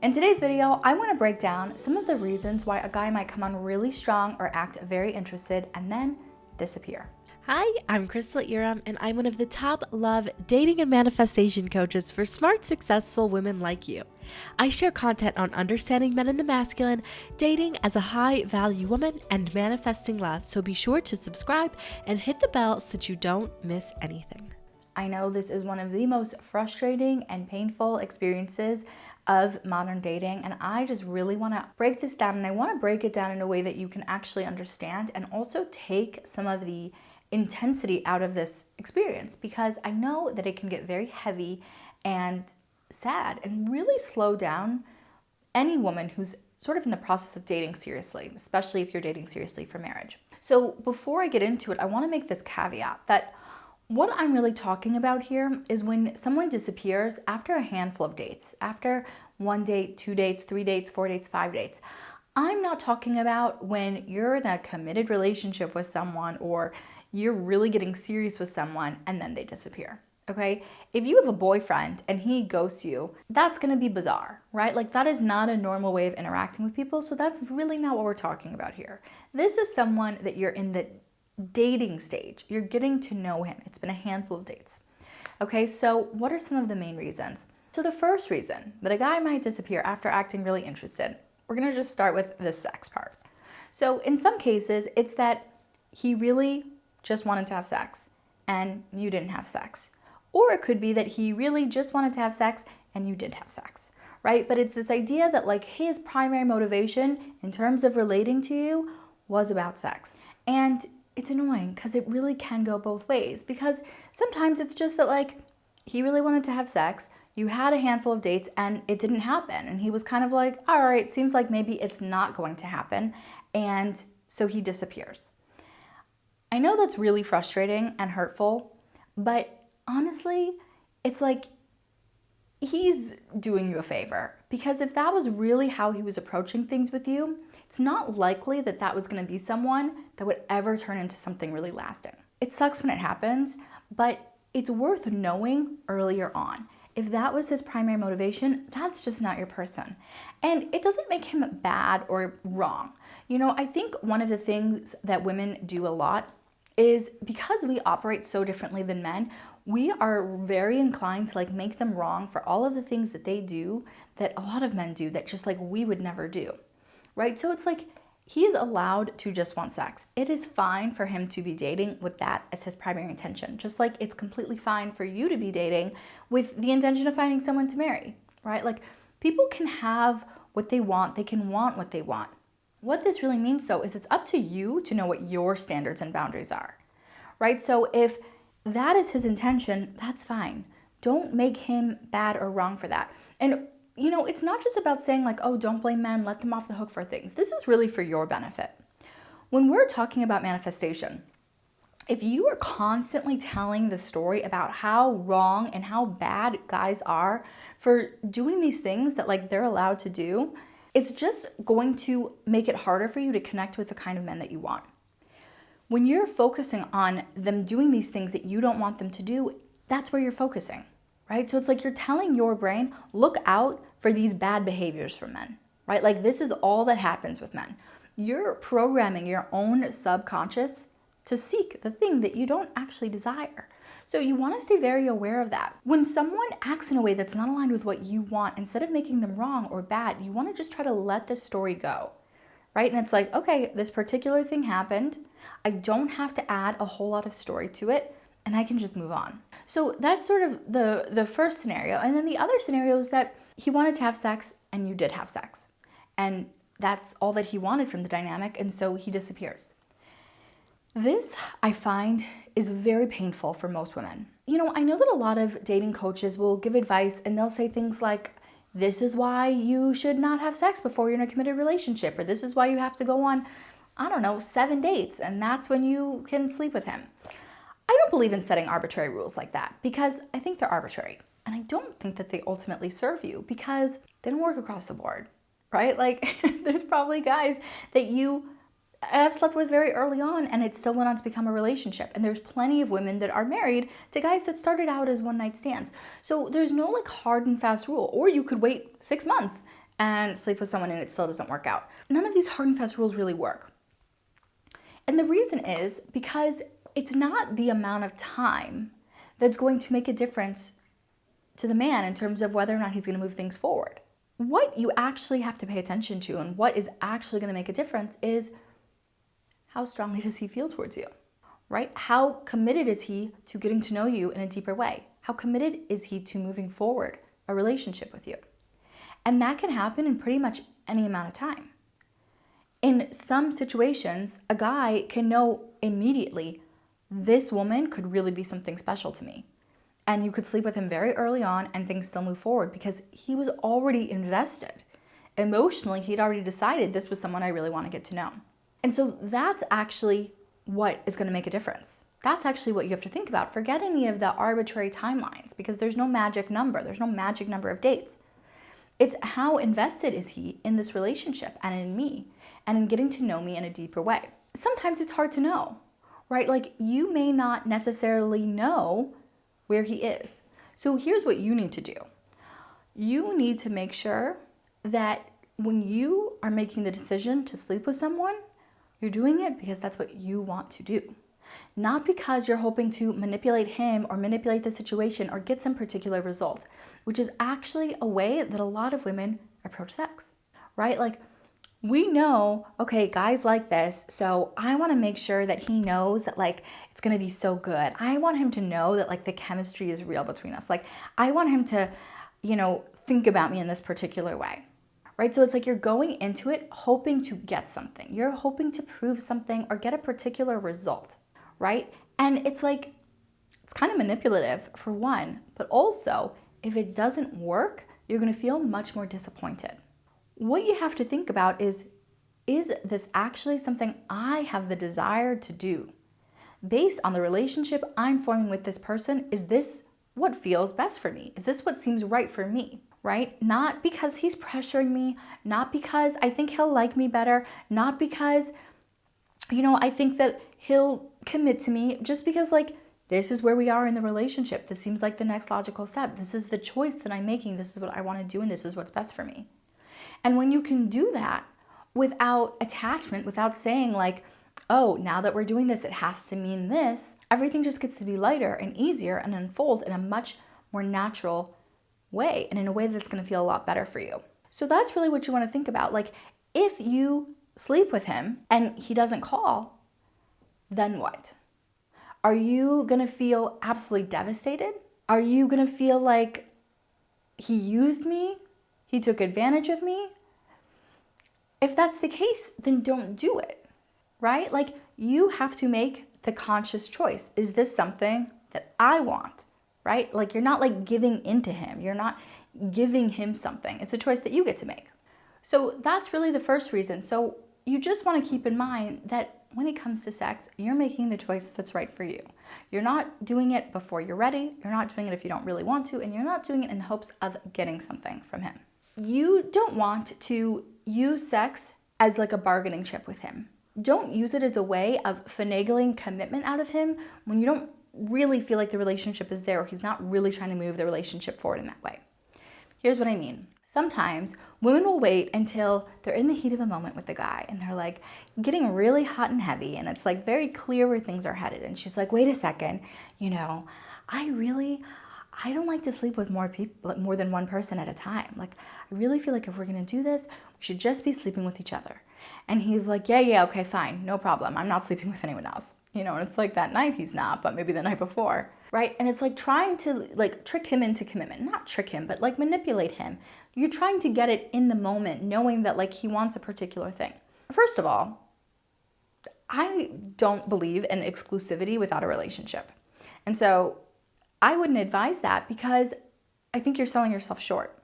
In today's video, I want to break down some of the reasons why a guy might come on really strong or act very interested and then disappear. Hi, I'm Crystal Iram, and I'm one of the top love, dating, and manifestation coaches for smart, successful women like you. I share content on understanding men in the masculine, dating as a high-value woman, and manifesting love, so be sure to subscribe and hit the bell so that you don't miss anything. I know this is one of the most frustrating and painful experiences of modern dating, and I just really want to break this down, and I want to break it down in a way that you can actually understand and also take some of the intensity out of this experience, because I know that it can get very heavy and sad and really slow down any woman who's sort of in the process of dating seriously, especially if you're dating seriously for marriage. So before I get into it, I want to make this caveat that what I'm really talking about here is when someone disappears after a handful of dates, after 1 date, 2 dates, 3 dates, 4 dates, 5 dates. I'm not talking about when you're in a committed relationship with someone or you're really getting serious with someone and then they disappear, okay? If you have a boyfriend and he ghosts you, that's gonna be bizarre, right? Like, that is not a normal way of interacting with people, so that's really not what we're talking about here. This is someone that you're in the dating stage. You're getting to know him. It's been a handful of dates. Okay, so what are some of the main reasons? So the first reason that a guy might disappear after acting really interested, we're gonna just start with the sex part. So in some cases, it's that he really just wanted to have sex and you didn't have sex. Or it could be that he really just wanted to have sex and you did have sex, right? But it's this idea that like his primary motivation in terms of relating to you was about sex. And it's annoying because it really can go both ways, because sometimes it's just that like he really wanted to have sex, you had a handful of dates and it didn't happen, and he was kind of like, all right, seems like maybe it's not going to happen, and so he disappears. I know that's really frustrating and hurtful, but honestly, it's like he's doing you a favor, because if that was really how he was approaching things with you, it's not likely that that was going to be someone that would ever turn into something really lasting. It sucks when it happens, but it's worth knowing earlier on. If that was his primary motivation, that's just not your person. And it doesn't make him bad or wrong. You know, I think one of the things that women do a lot is, because we operate so differently than men, we are very inclined to like make them wrong for all of the things that they do that a lot of men do that just like we would never do. Right? So it's like he is allowed to just want sex. It is fine for him to be dating with that as his primary intention, just like it's completely fine for you to be dating with the intention of finding someone to marry, right? Like, people can have what they want, they can want what they want. What this really means though is it's up to you to know what your standards and boundaries are, right? So if that is his intention, that's fine. Don't make him bad or wrong for that. And you know, it's not just about saying like, oh, don't blame men, let them off the hook for things. This is really for your benefit. When we're talking about manifestation, if you are constantly telling the story about how wrong and how bad guys are for doing these things that like they're allowed to do, it's just going to make it harder for you to connect with the kind of men that you want. When you're focusing on them doing these things that you don't want them to do, that's where you're focusing. Right? So it's like you're telling your brain, look out for these bad behaviors from men, right? Like, this is all that happens with men. You're programming your own subconscious to seek the thing that you don't actually desire. So you want to stay very aware of that. When someone acts in a way that's not aligned with what you want, instead of making them wrong or bad, you want to just try to let the story go, right? And it's like, okay, this particular thing happened. I don't have to add a whole lot of story to it, and I can just move on. So that's sort of the first scenario. And then the other scenario is that he wanted to have sex and you did have sex. And that's all that he wanted from the dynamic, and so he disappears. This, I find, is very painful for most women. You know, I know that a lot of dating coaches will give advice and they'll say things like, this is why you should not have sex before you're in a committed relationship, or this is why you have to go on, I don't know, 7 dates, and that's when you can sleep with him. I don't believe in setting arbitrary rules like that, because I think they're arbitrary. And I don't think that they ultimately serve you, because they don't work across the board, right? Like, there's probably guys that you have slept with very early on and it still went on to become a relationship. And there's plenty of women that are married to guys that started out as one night stands. So there's no like hard and fast rule. Or you could wait 6 months and sleep with someone and it still doesn't work out. None of these hard and fast rules really work. And the reason is because it's not the amount of time that's going to make a difference to the man in terms of whether or not he's going to move things forward. What you actually have to pay attention to and what is actually going to make a difference is how strongly does he feel towards you, right? How committed is he to getting to know you in a deeper way? How committed is he to moving forward a relationship with you? And that can happen in pretty much any amount of time. In some situations, a guy can know immediately, this woman could really be something special to me. And you could sleep with him very early on and things still move forward because he was already invested. Emotionally, he'd already decided this was someone I really want to get to know. And so that's actually what is going to make a difference. That's actually what you have to think about. Forget any of the arbitrary timelines because there's no magic number. There's no magic number of dates. It's how invested is he in this relationship and in me and in getting to know me in a deeper way. Sometimes it's hard to know, right? Like you may not necessarily know where he is. So here's what you need to do. You need to make sure that when you are making the decision to sleep with someone, you're doing it because that's what you want to do. Not because you're hoping to manipulate him or manipulate the situation or get some particular result, which is actually a way that a lot of women approach sex, right? Like we know, okay, guys like this, so I want to make sure that he knows that like it's going to be so good. I want him to know that like the chemistry is real between us. Like I want him to, think about me in this particular way. Right? So it's like you're going into it hoping to get something. You're hoping to prove something or get a particular result, right? And it's like, it's kind of manipulative for one, but also if it doesn't work, you're going to feel much more disappointed. What you have to think about is this actually something I have the desire to do? Based on the relationship I'm forming with this person, is this what feels best for me? Is this what seems right for me? Right? Not because he's pressuring me, not because I think he'll like me better, not because, I think that he'll commit to me, just because like this is where we are in the relationship. This seems like the next logical step. This is the choice that I'm making. This is what I want to do and this is what's best for me. And when you can do that without attachment, without saying like, oh, now that we're doing this, it has to mean this, everything just gets to be lighter and easier and unfold in a much more natural way and in a way that's going to feel a lot better for you. So that's really what you want to think about. Like if you sleep with him and he doesn't call, then what? Are you going to feel absolutely devastated? Are you going to feel like he used me? He took advantage of me? If that's the case, then don't do it, right? Like you have to make the conscious choice. Is this something that I want? Right? Like you're not like giving into him. You're not giving him something. It's a choice that you get to make. So that's really the first reason. So you just want to keep in mind that when it comes to sex, you're making the choice that's right for you. You're not doing it before you're ready. You're not doing it if you don't really want to, and you're not doing it in the hopes of getting something from him. You don't want to use sex as like a bargaining chip with him. Don't use it as a way of finagling commitment out of him when you don't really feel like the relationship is there or he's not really trying to move the relationship forward in that way. Here's what I mean. Sometimes women will wait until they're in the heat of a moment with the guy and they're like getting really hot and heavy and it's like very clear where things are headed. And she's like, wait a second, I don't like to sleep with more than one person at a time. Like, I really feel like if we're going to do this, we should just be sleeping with each other. And he's like, yeah, okay, fine, no problem. I'm not sleeping with anyone else. And it's like that night he's not, but maybe the night before, right? And it's like trying to like trick him into commitment, not trick him, but like manipulate him. You're trying to get it in the moment, knowing that like he wants a particular thing. First of all, I don't believe in exclusivity without a relationship. And so I wouldn't advise that because I think you're selling yourself short.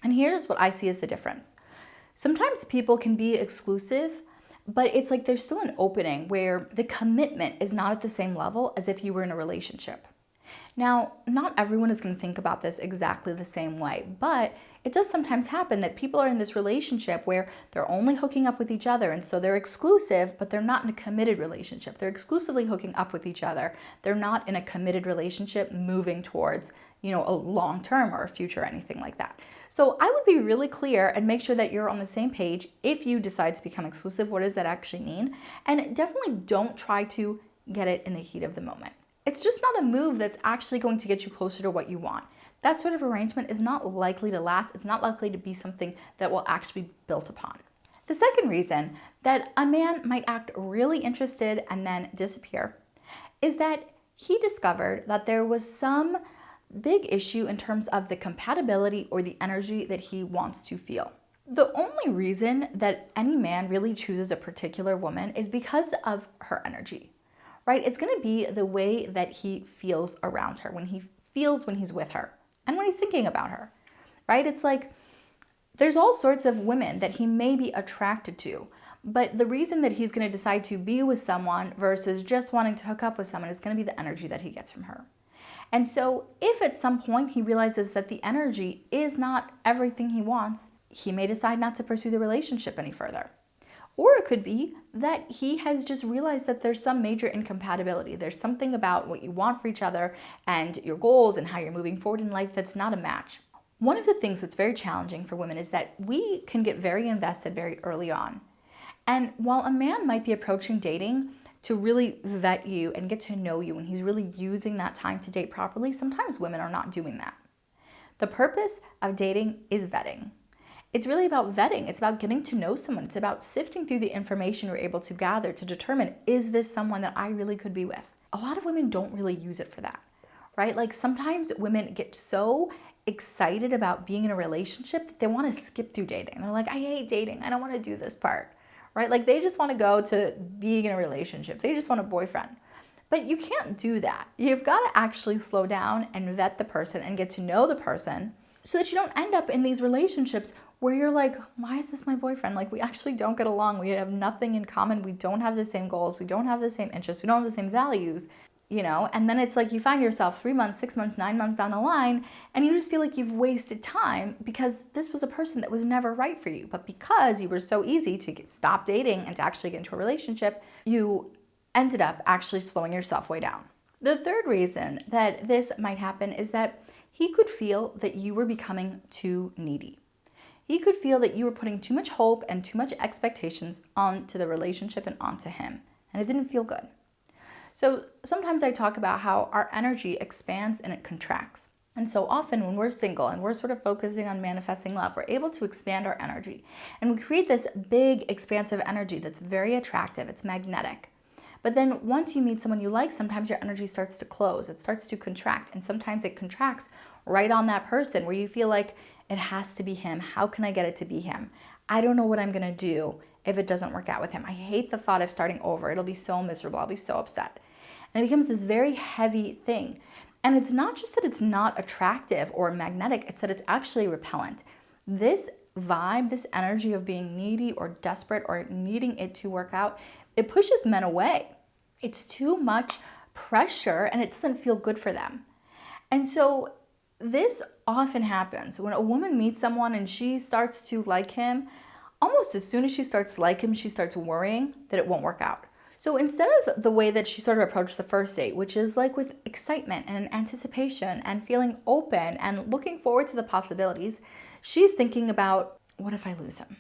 And here's what I see as the difference. Sometimes people can be exclusive, but it's like there's still an opening where the commitment is not at the same level as if you were in a relationship. Now, not everyone is going to think about this exactly the same way, but it does sometimes happen that people are in this relationship where they're only hooking up with each other, and so they're exclusive, but they're not in a committed relationship. They're exclusively hooking up with each other. They're not in a committed relationship moving towards, a long term or a future or anything like that. So I would be really clear and make sure that you're on the same page if you decide to become exclusive. What does that actually mean? And definitely don't try to get it in the heat of the moment. It's just not a move that's actually going to get you closer to what you want. That sort of arrangement is not likely to last. It's not likely to be something that will actually be built upon. The second reason that a man might act really interested and then disappear is that he discovered that there was some big issue in terms of the compatibility or the energy that he wants to feel. The only reason that any man really chooses a particular woman is because of her energy, right? It's going to be the way that he feels around her, when he feels when he's with her and when he's thinking about her, right? It's like there's all sorts of women that he may be attracted to, but the reason that he's going to decide to be with someone versus just wanting to hook up with someone is going to be the energy that he gets from her. And so if at some point he realizes that the energy is not everything he wants, he may decide not to pursue the relationship any further. Or it could be that he has just realized that there's some major incompatibility. There's something about what you want for each other and your goals and how you're moving forward in life that's not a match. One of the things that's very challenging for women is that we can get very invested very early on. And while a man might be approaching dating to really vet you and get to know you, and he's really using that time to date properly, sometimes women are not doing that. The purpose of dating is vetting. It's really about vetting. It's about getting to know someone. It's about sifting through the information you're able to gather to determine, is this someone that I really could be with? A lot of women don't really use it for that, right? Like sometimes women get so excited about being in a relationship that they want to skip through dating. They're like, I hate dating. I don't want to do this part. Right? Like they just want to go to being in a relationship. They just want a boyfriend. But you can't do that. You've got to actually slow down and vet the person and get to know the person so that you don't end up in these relationships where you're like, why is this my boyfriend? Like we actually don't get along. We have nothing in common. We don't have the same goals. We don't have the same interests. We don't have the same values. And then it's like you find yourself 3 months, 6 months, 9 months down the line, and you just feel like you've wasted time because this was a person that was never right for you. But because you were so easy to stop dating and to actually get into a relationship, you ended up actually slowing yourself way down. The third reason that this might happen is that he could feel that you were becoming too needy. He could feel that you were putting too much hope and too much expectations onto the relationship and onto him, and it didn't feel good. So sometimes I talk about how our energy expands and it contracts. And so often when we're single and we're sort of focusing on manifesting love, we're able to expand our energy. And we create this big, expansive energy that's very attractive. It's magnetic. But then once you meet someone you like, sometimes your energy starts to close. It starts to contract. And sometimes it contracts right on that person where you feel like it has to be him. How can I get it to be him? I don't know what I'm going to do if it doesn't work out with him. I hate the thought of starting over. It'll be so miserable. I'll be so upset. And it becomes this very heavy thing. And it's not just that it's not attractive or magnetic, it's that it's actually repellent. This vibe, this energy of being needy or desperate or needing it to work out, it pushes men away. It's too much pressure and it doesn't feel good for them. And so this often happens when a woman meets someone and she starts to like him. Almost as soon as she starts to like him, she starts worrying that it won't work out. So instead of the way that she sort of approached the first date, which is like with excitement and anticipation and feeling open and looking forward to the possibilities, she's thinking about, what if I lose him?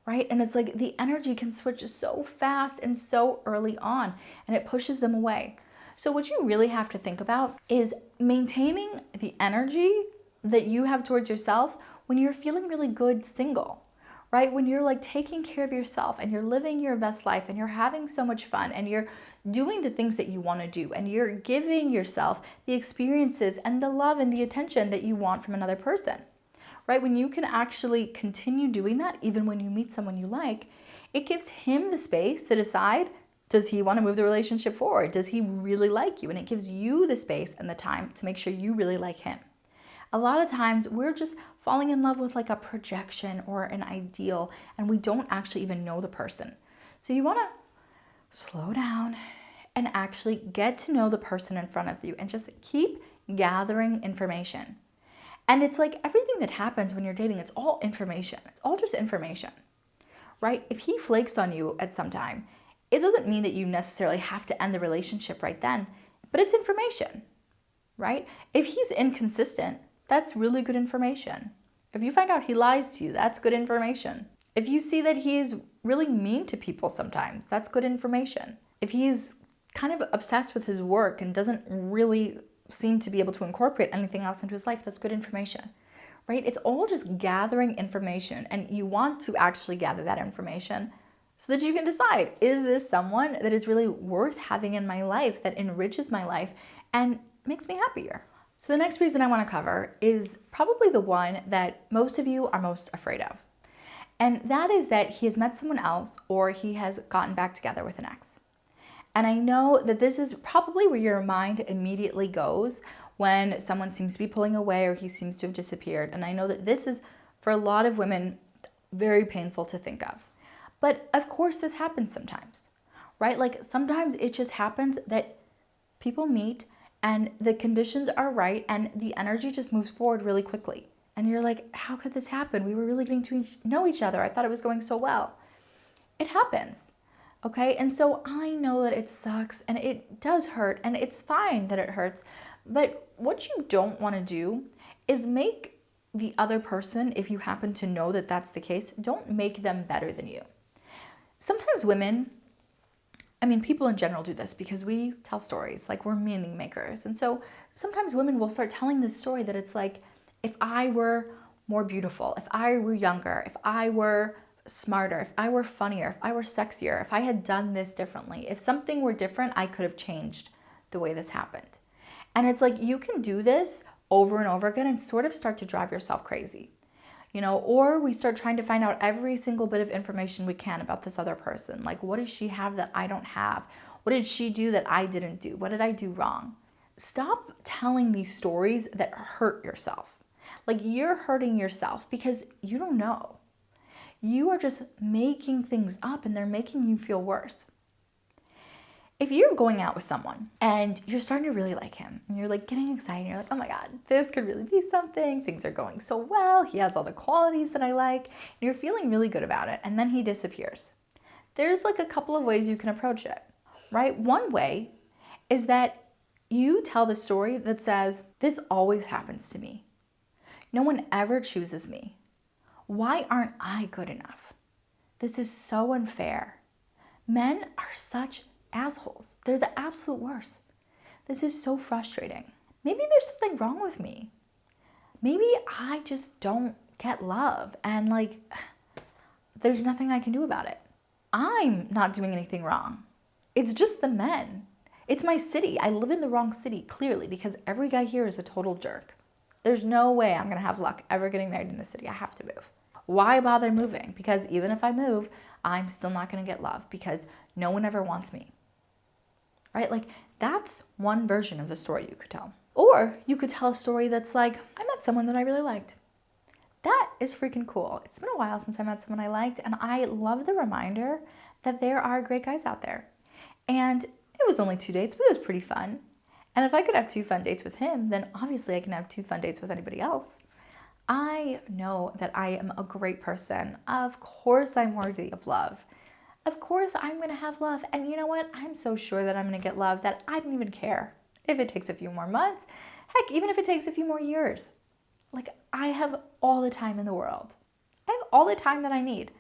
Right? And it's like the energy can switch so fast and so early on, and it pushes them away. So what you really have to think about is maintaining the energy that you have towards yourself when you're feeling really good single. Right? When you're like taking care of yourself and you're living your best life and you're having so much fun and you're doing the things that you want to do and you're giving yourself the experiences and the love and the attention that you want from another person, right? When you can actually continue doing that, even when you meet someone you like, it gives him the space to decide, does he want to move the relationship forward? Does he really like you? And it gives you the space and the time to make sure you really like him. A lot of times we're just falling in love with like a projection or an ideal and we don't actually even know the person. So you want to slow down and actually get to know the person in front of you and just keep gathering information. And it's like everything that happens when you're dating, it's all information. It's all just information, right? If he flakes on you at some time, it doesn't mean that you necessarily have to end the relationship right then, but it's information, right? If he's inconsistent, that's really good information. If you find out he lies to you, that's good information. If you see that he's really mean to people sometimes, that's good information. If he's kind of obsessed with his work and doesn't really seem to be able to incorporate anything else into his life, that's good information, right? It's all just gathering information, and you want to actually gather that information so that you can decide, is this someone that is really worth having in my life, that enriches my life and makes me happier? So the next reason I want to cover is probably the one that most of you are most afraid of. And that is that he has met someone else or he has gotten back together with an ex. And I know that this is probably where your mind immediately goes when someone seems to be pulling away or he seems to have disappeared. And I know that this is, for a lot of women, very painful to think of. But of course this happens sometimes, right? Like sometimes it just happens that people meet and the conditions are right and the energy just moves forward really quickly. And you're like, how could this happen? We were really getting to know each other. I thought it was going so well. It happens, okay? And so I know that it sucks and it does hurt and it's fine that it hurts. But what you don't want to do is make the other person, if you happen to know that that's the case, don't make them better than you. Sometimes women, people in general do this because we tell stories, like we're meaning makers. And so sometimes women will start telling this story that it's like, if I were more beautiful, if I were younger, if I were smarter, if I were funnier, if I were sexier, if I had done this differently, if something were different, I could have changed the way this happened. And it's like you can do this over and over again and sort of start to drive yourself crazy. Or we start trying to find out every single bit of information we can about this other person. Like, what does she have that I don't have? What did she do that I didn't do? What did I do wrong? Stop telling these stories that hurt yourself. Like, you're hurting yourself because you don't know. You are just making things up and they're making you feel worse. If you're going out with someone and you're starting to really like him and you're like getting excited, you're like, oh my God, this could really be something. Things are going so well. He has all the qualities that I like. And you're feeling really good about it. And then he disappears. There's like a couple of ways you can approach it, right? One way is that you tell the story that says, this always happens to me. No one ever chooses me. Why aren't I good enough? This is so unfair. Men are such assholes. They're the absolute worst. This is so frustrating. Maybe there's something wrong with me. Maybe I just don't get love and there's nothing I can do about it. I'm not doing anything wrong. It's just the men. It's my city. I live in the wrong city, clearly, because every guy here is a total jerk. There's no way I'm gonna have luck ever getting married in this city. I have to move. Why bother moving? Because even if I move, I'm still not gonna get love because no one ever wants me. Right? Like, that's one version of the story you could tell. Or you could tell a story that's like, I met someone that I really liked. That is freaking cool. It's been a while since I met someone I liked, and I love the reminder that there are great guys out there. And it was only 2 dates, but it was pretty fun. And if I could have 2 fun dates with him, then obviously I can have 2 fun dates with anybody else. I know that I am a great person. Of course I'm worthy of love. Of course I'm going to have love. And you know what? I'm so sure that I'm going to get love that I don't even care if it takes a few more months. Heck, even if it takes a few more years. Like, I have all the time in the world. I have all the time that I need.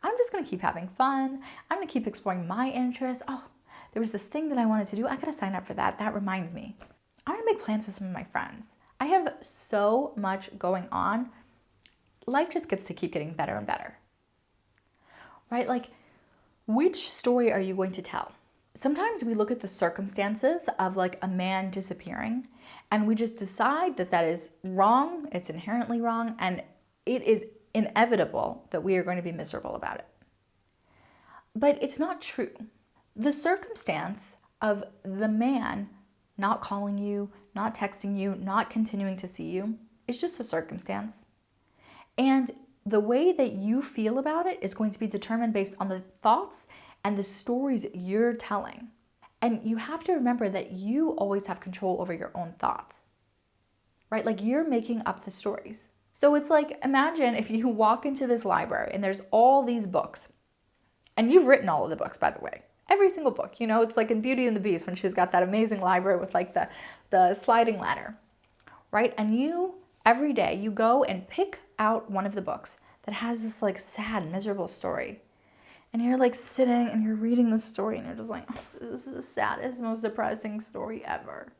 I'm just going to keep having fun. I'm going to keep exploring my interests. Oh, there was this thing that I wanted to do. I got to sign up for that. That reminds me. I'm going to make plans with some of my friends. I have so much going on. Life just gets to keep getting better and better. Right? Like, which story are you going to tell? Sometimes we look at the circumstances of like a man disappearing and we just decide that that is wrong, it's inherently wrong, and it is inevitable that we are going to be miserable about it. But it's not true. The circumstance of the man not calling you, not texting you, not continuing to see you is just a circumstance. And the way that you feel about it is going to be determined based on the thoughts and the stories you're telling. And you have to remember that you always have control over your own thoughts, right? Like, you're making up the stories. So it's like, imagine if you walk into this library and there's all these books, and you've written all of the books, by the way. Every single book, it's like in Beauty and the Beast when she's got that amazing library with like the sliding ladder, right? And you every day you go and pick out one of the books that has this like sad, miserable story. And you're like sitting and you're reading this story and you're just like, oh, this is the saddest, most depressing story ever.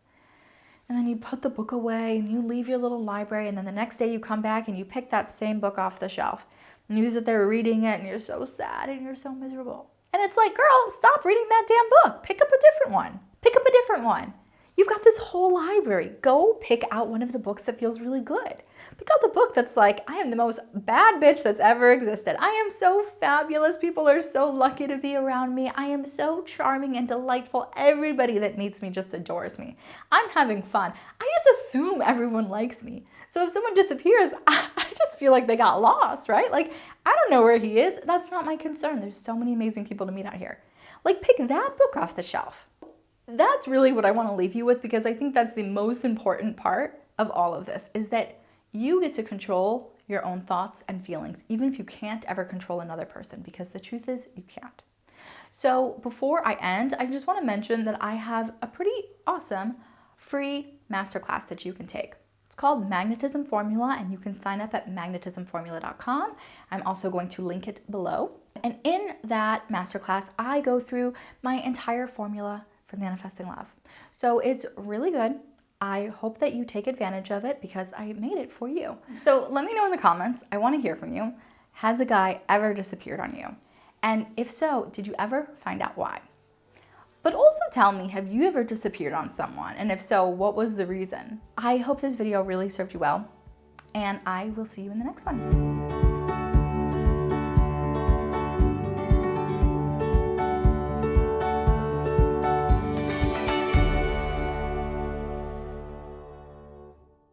And then you put the book away and you leave your little library, and then the next day you come back and you pick that same book off the shelf. And you sit there reading it and you're so sad and you're so miserable. And it's like, girl, stop reading that damn book. Pick up a different one. Pick up a different one. You've got this whole library. Go pick out one of the books that feels really good. Pick out the book that's like, I am the most bad bitch that's ever existed. I am so fabulous. People are so lucky to be around me. I am so charming and delightful. Everybody that meets me just adores me. I'm having fun. I just assume everyone likes me. So if someone disappears, I just feel like they got lost, right? Like, I don't know where he is. That's not my concern. There's so many amazing people to meet out here. Like, pick that book off the shelf. That's really what I want to leave you with, because I think that's the most important part of all of this, is that you get to control your own thoughts and feelings, even if you can't ever control another person, because the truth is you can't. So before I end, I just want to mention that I have a pretty awesome free masterclass that you can take. It's called Magnetism Formula, and you can sign up at magnetismformula.com. I'm also going to link it below. And in that masterclass, I go through my entire formula for manifesting love. So it's really good. I hope that you take advantage of it because I made it for you. So let me know in the comments. I want to hear from you. Has a guy ever disappeared on you? And if so, did you ever find out why? But also tell me, have you ever disappeared on someone? And if so, what was the reason? I hope this video really served you well, and I will see you in the next one.